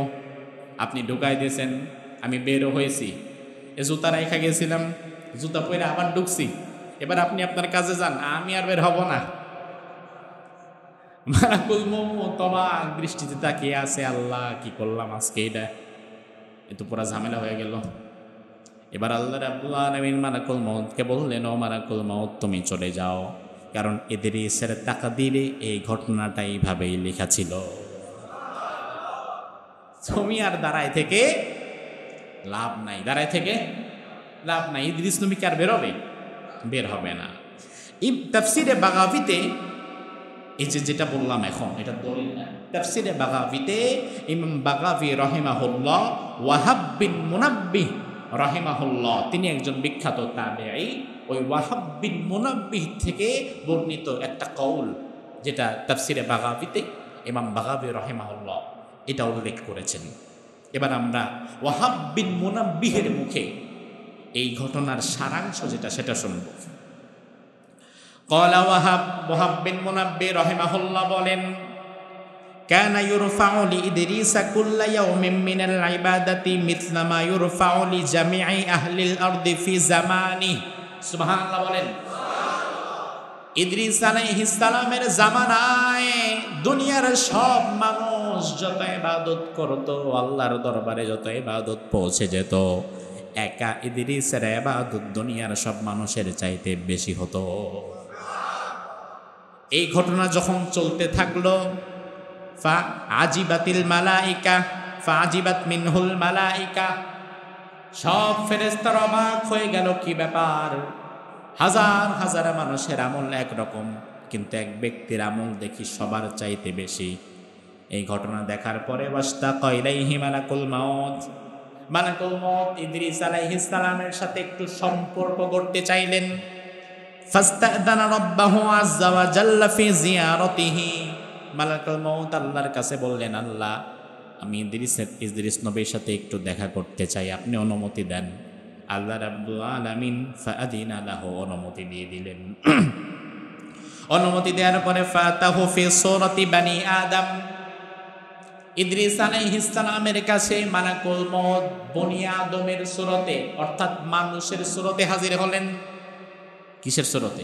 S1: আপনি ঢুকাই দিয়েছেন, আমি বেরো হয়েছি। এ জুতা রাইখা গেছিলাম, জুতা পরে আবার ঢুকছি। এবার আপনি আপনার কাজে যান, আমি আর বের হব না। মালাকুল মউত অবাক দৃষ্টিতে তাকিয়ে আছে, আল্লাহ কি করলাম আজকে, এটা এ তো পুরা ঝামেলা হয়ে গেল। এবার আল্লাহ রাব্বুল আলামিন মালাকুল মউতকে বললেন, ও মালাকুল মউত তুমি চলে যাও, কারণ ইদ্রিসের তাকদীরে এই ঘটনাটা এইভাবেই লেখা ছিল। তুমি আর দাঁড়ায় থেকে লাভ নাই, দাঁড়ায় থেকে লাভ নাই। ইদ্রিস নবী কি আর বেরোবে? বের হবে না। তাফসিরে বাগাভিতে এই যেটা বললাম এখন, এটা দলিল না। তাফসিরে বাগাভিতে ইমাম বাগাভি রাহিমাহুল্লাহ, ওয়াহাব বিন মুনাব্বিহ রাহিমাহুল্লাহ, তিনি একজন বিখ্যাত তাবেঈ। ওই ওয়াহাব বিন মুনাব্বিহ থেকে বর্ণিত একটা কওল, যেটা তাফসিরে বাগাভিতে ইমাম বাগাভি রাহিমাহুল্লাহ এটা উল্লেখ করেছেন। এবার আমরা ওয়াহাব বিন মুনাব্বিহের মুখে এই ঘটনার সারাংশ যেটা সেটা শুনব। ক্বালা ওয়াহাব বিন মুনাব্বিহ রাহিমাহুল্লাহ বলেন, কানা ইউরফাউ লিইদ্রিসা কুল্লা ইয়াউমিন মিনাল ইবাদাতি মিথলা মা ইউরফাউ লিজামিই আহলিল আরদি ফি জামানিহি। সুবহানাল্লাহ বলেন। ইদ্রিস আলাইহিস সালামের জামানায় দুনিয়ার সব মানুষ যত ইবাদত করত, আল্লাহর দরবারে যত ইবাদত পৌঁছে যেত, একা ইদ্রিসের ইবাদত দুনিয়ার সব মানুষের চাইতে বেশি হতো। এই ঘটনা যখন চলতে থাকলো, ফা আজিবাতিল মালাইকা ফা আজিবাত মিনহুল মালাইকা, সব ফেরেশতারা অবাক হয়ে গেল, কি ব্যাপার, হাজার হাজার মানুষের আমল একরকম, কিন্তু এক ব্যক্তির আমল দেখি সবার চাইতে বেশি। এই ঘটনা দেখার পরে ওয়াশতাকা ইলাইহি মালাকুল মাউত, মালাকুল মাউত ইদ্রিস আলাইহিস সালামের সাথে একটু সম্পর্ক গড়তে চাইলেন। ফাস্তাদানা রাব্বাহু আযজা ওয়া জাল্লা ফি জিয়ারাতিহি, মালাকুল মাউত আল্লাহর কাছে বললেন, আল্লাহ আমি ইদ্রিস নবীর সাথে একটু দেখা করতে চাই, আপনি অনুমতি দেন। আল্লাহ রাব্বুল আলামিন ফাআদিনা লাহু, অনুমতি দিয়ে দিলেন। অনুমতি দেওয়ার পরে ফাতাহু ফি সূরাতি বানি আদম, ইদ্রিস আলাইহিস সালামের কাছে মালাকুল মাউত বনি আদমের সূরতে, অর্থাৎ মানুষের সূরতে হাজির হলেন। কিসের সূরতে?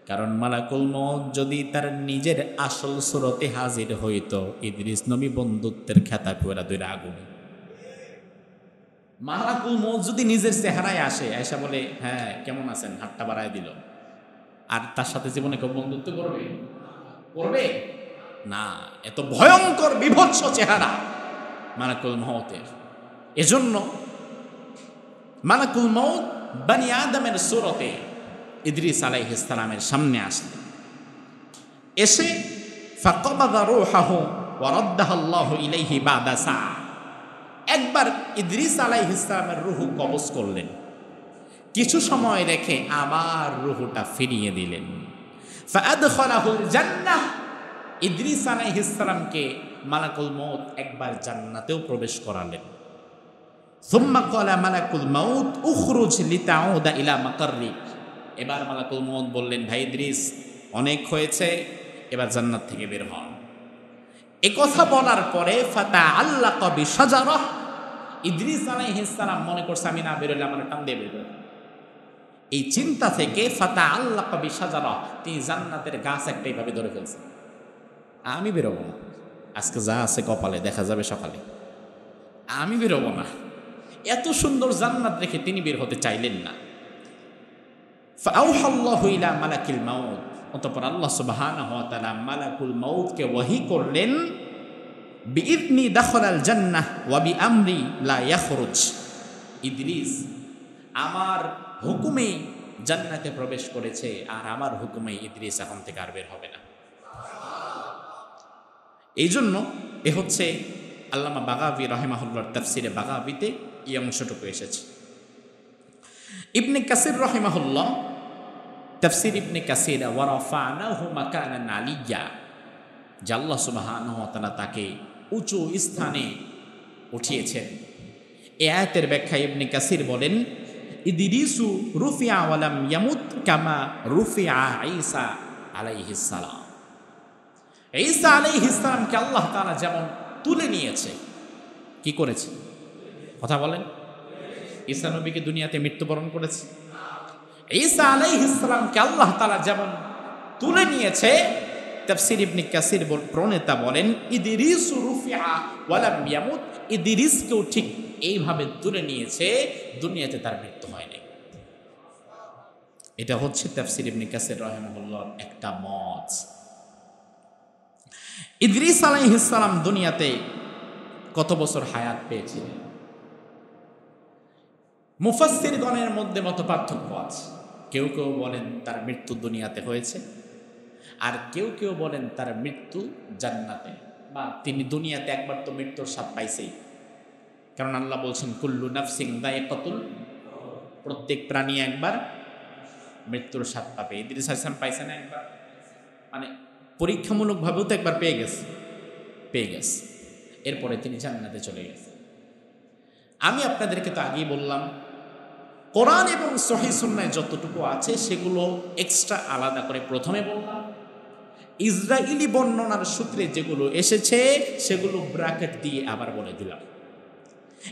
S1: কারণ মালাকুল মাউত যদি তার নিজের আসল সূরতে হাজির হইতো, ইদ্রিস নবী বন্ধুত্বের খেতা পুরা দুইরা আগুন। মালাকুল মাউত যদি নিজের চেহারায় আসে, আয়েশা বলে হ্যাঁ কেমন আছেন, হাতটা বাড়ায় দিল, আর তার সাথে জীবনে কেউ বন্ধুত্ব করবে? করবে না। এত ভয়ঙ্কর বিভৎস চেহারা মালাকুল মাউতের। এজন্য মালাকুল মাউত বনি আদমের সূরতে ইদ্রিস আলাইহিস সালামের সামনে আসলেন। এসে ফাকাবাদা রূহাহু ওয়া রাদ্দাহু আল্লাহু ইলাইহি বাদা সা, একবার ইদ্রিস আলাইহিস সালামের রূহ কবজ করলেন, কিছু সময় রেখে আবার রূহটা ফিরিয়ে দিলেন। ফাআদখালাহুল জান্নাহ, ইদ্রিস আলাইহিস সালামকে মালাকুল মাউত একবার জান্নাতেও প্রবেশ করালেন। সুম্মা ক্বালা মালাকুল মাউত উখরুজ লিতাউদা ইলা মাকাররিক, এবার মালাকুল মাউত বললেন, ভাই ইদ্রিস অনেক হয়েছে, এবার জান্নাত থেকে বের হন। এ কথা বলার পরে ফাতা আল্লাহ কবি সাজারা, ইদ্রিস আলাইহিস সালাম মনে করছে আমি না বেরোলে আমার টান দিয়ে বের করে। এই চিন্তা থেকে ফাতা আল্লাহ কবি সাজারা, তিনি জান্নাতের গাছ একটা এইভাবে ধরে ফেলছেন। আমি বেরোবো না, আজকে যা আছে কপালে দেখা যাবে সকালে, আমি বেরোবো না। এত সুন্দর জান্নাত রেখে তিনি বের হতে চাইলেন না। ফাআউহাল্লাহু ইলা মালাকিল মাউত, অতঃপর আল্লাহ সুবহানাহু ওয়া তাআলা মালাকুল মাউতকে ওহী করলেন, বিইذনি দাখালাল জান্নাহ ওয়া বিআমরি লা ইয়াখরুজ। ইদ্রিস আমার হুকুমে জান্নাতে প্রবেশ করেছে, আর আমার হুকুমে ইদ্রিস এখন থেকে আর বের হবে না। এই জন্য এ হচ্ছে আল্লামা বাগাবী রাহিমাহুল্লাহর তাফসিরে বাগাবীতে এই অংশটুকু এসেছে। ইবনে কাসির রাহিমাহুল্লাহ তাফসির ইবনে কাসির ওয়া রাফা'নাহু মাকানান আলিয়্যা, যে আল্লাহ সুবহানাহু ওয়া তাআলা তাকে উঁচু স্থানে উঠিয়েছেন। এই আয়াতের ব্যাখ্যা ইবনে কাসির বলেন, ইদ্রিসু রুফিআ ওয়া লাম ইয়ামুত কামা রুফিআ ঈসা আলাইহিস সালাম। ঈসা আলাইহিস সালামকে আল্লাহ তাআলা যেমন তুলে নিয়েছে, কি করেছে? কথা বলেন। ঈসা নবীকে দুনিয়াতে মৃত্যুবরণ করেছে। ঈসা আলাইহিস সালামকে আল্লাহ তাআলা যেমন তুলে নিয়েছে, তাফসীর ইবনে কাসির প্রণেতা বলেন, ইদ্রিসু রুফিআ ওয়া লাম ইয়ামুত, ইদ্রিসকেও ঠিক এইভাবে তুলে নিয়েছে, দুনিয়াতে তার মৃত্যু হয়নি। এটা হচ্ছে তাফসীর ইবনে কাসির রাহিমাহুল্লাহর একটা মত। ইদ্রিস আলাইহিস সালাম দুনিয়াতে কত বছর হায়াত পেয়েছিলেন? মুফাসসিরগণের মধ্যে মত পার্থক্য আছে। কেউ কেউ বলেন তার মৃত্যু দুনিয়াতে হয়েছে, আর কেউ কেউ বলেন তার মৃত্যু জান্নাতে, বা তিনি দুনিয়াতে একবার তো মৃত্যুর স্বাদ পাইছেই। কারণ আল্লাহ বলছেন কুল্লু নাফসিন যায়কাতুল, প্রত্যেক প্রাণী একবার মৃত্যুর স্বাদ পাবে। ইদ্রিস আলাইহিস সালাম পাইছেন একবার, মানে পরীক্ষামূলকভাবেও তো একবার পেয়ে গেছে। এরপরে তিনি জান্নাতে চলে গেছেন। আমি আপনাদেরকে তো আগেই বললাম, কোরআন এবং সহিহ সুন্নাহয় যতটুকু আছে সেগুলো এক্সট্রা আলাদা করে প্রথমে বললাম। ইসরাইলি বর্ণনার সূত্রে যেগুলো এসেছে সেগুলো ব্র্যাকেট দিয়ে আবার বলে দিলাম।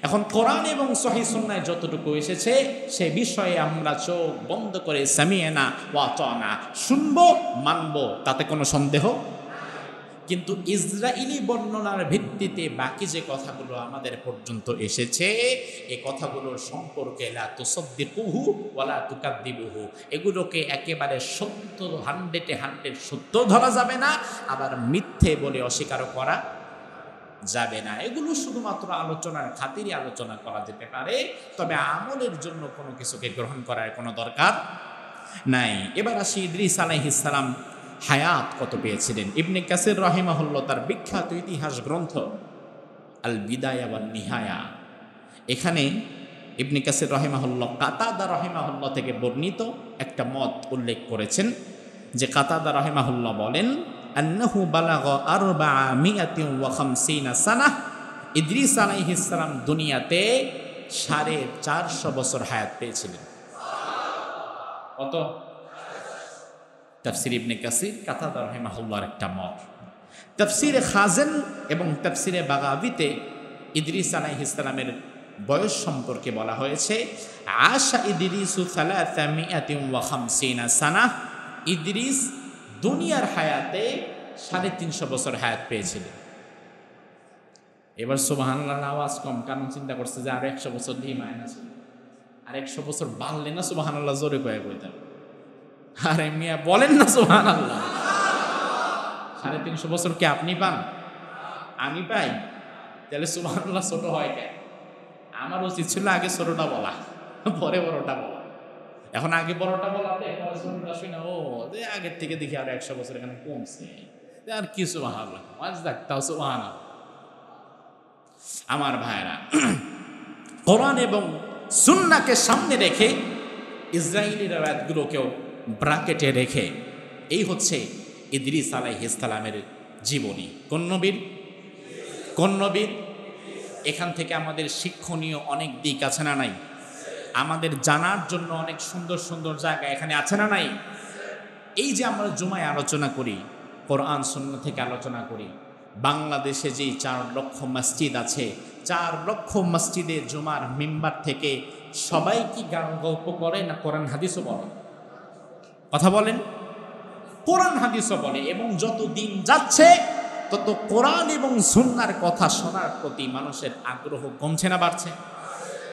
S1: এখন কোরআন এবং সহিহ সুন্নাহয় যতটুকু এসেছে সে বিষয়ে আমরা চোখ বন্ধ করে সামি'না ওয়া আতা'না, শুনবো মানবো, তাতে কোনো সন্দেহ। কিন্তু ইসরাইলি বর্ণনার ভিত্তিতে বাকি যে কথাগুলো আমাদের পর্যন্ত এসেছে, এই কথাগুলোর সম্পর্কে লা তুসাদ্দিকুহু ওয়া লা তুকাদ্দিবুহু, এগুলোকে একেবারে সত্য 100% সত্য ধরা যাবে না, আবার মিথ্যে বলে অস্বীকার করা যাবে না। এগুলো শুধুমাত্র আলোচনার খাতিরে আলোচনা করা যেতে পারে, তবে আমলের জন্য কোনো কিছুকে গ্রহণ করার কোনো দরকার নাই। এবার আসি ইদ্রিস আলাইহিস সালাম হায়াত কত পেয়েছিলেন। ইবনে কাসির রাহিমাহুল্লাহ তার বিখ্যাত ইতিহাস গ্রন্থ আল বিদায়া ওয়ান নিহায়া, এখানে ইবনে কাসির রাহিমাহুল্লাহ কাতাদা রাহিমাহুল্লাহ থেকে বর্ণিত একটা মত উল্লেখ করেছেন, যে কাতাদা রাহিমাহুল্লাহ বলেন, আন্নাহু বালাগা 450 সানাহ, ইদ্রিস আলাইহিস সালাম দুনিয়াতে 450 বছর হায়াত পেয়েছিলেন। কত? তাফসির ইবনে কাসির কাতাদা রাহিমাহুল্লাহর একটা মত। তাফসিরে খাজেন এবং তাফসিরে বাগাবীতে ইদ্রিস আলাইহিস সালামের বয়স সম্পর্কে বলা হয়েছে, আশা ইদ্রিসু 350 সানাহ, ইদ্রিস দুনিয়ার হায়াতে 350 বছর হায়াত পেয়েছিলেন। এবার সুবহানাল্লাহ আওয়াজ কম, কারণ চিন্তা করছে যে আর 100 বছর দিয়ে মাইনাস, আর 100 বছর বাড়লে না সুবহানাল্লাহ জোরে কয়ে কইতে, আরে মিয়া বলেন না সুবহানাল্লাহ। 350 বছর কি আপনি পান? আমি পাই? তাহলে সুবহানাল্লাহ ছোট হয় কেন? আমার উচিত ছিল আগে ছোটটা বলা, পরে বড়টা বলা। এখন আগে বড়টা বলাতে পরে ছোটটা শুনে ও আগের থেকে দেখি আর 100 বছর এখানে কমছে, আর কি সুবহানাল্লাহ, আজ দেখতাও সুবহানাল্লাহ। আমার ভাইরা, কোরআন এবং সুন্নাহকে সামনে রেখে ইসরাইলি রাওয়ায়াতগুলোকেও ব্র্যাকেটে রেখে, এই হচ্ছে ইদ্রিস আলাইহিস সালামের জীবনী। কোন নবীর? এখান থেকে আমাদের শিক্ষণীয় অনেক দিক আছে না নাই? আমাদের জানার জন্য অনেক সুন্দর সুন্দর জায়গা এখানে আছে না নাই? এই যে আমরা জুমায় আলোচনা করি, কোরআন সুন্নাহ থেকে আলোচনা করি। বাংলাদেশে যে 4 লক্ষ মসজিদ আছে, 4 লক্ষ মসজিদে জুমার মিম্বার থেকে সবাই কি গান গল্প করে না কোরআন হাদিসও বলে? কথা বলেন। কোরআন হাদিসও বলে, এবং যত দিন যাচ্ছে তত কোরআন এবং সুন্নাহর কথা শোনার প্রতি মানুষের আগ্রহ কমছে না বাড়ছে?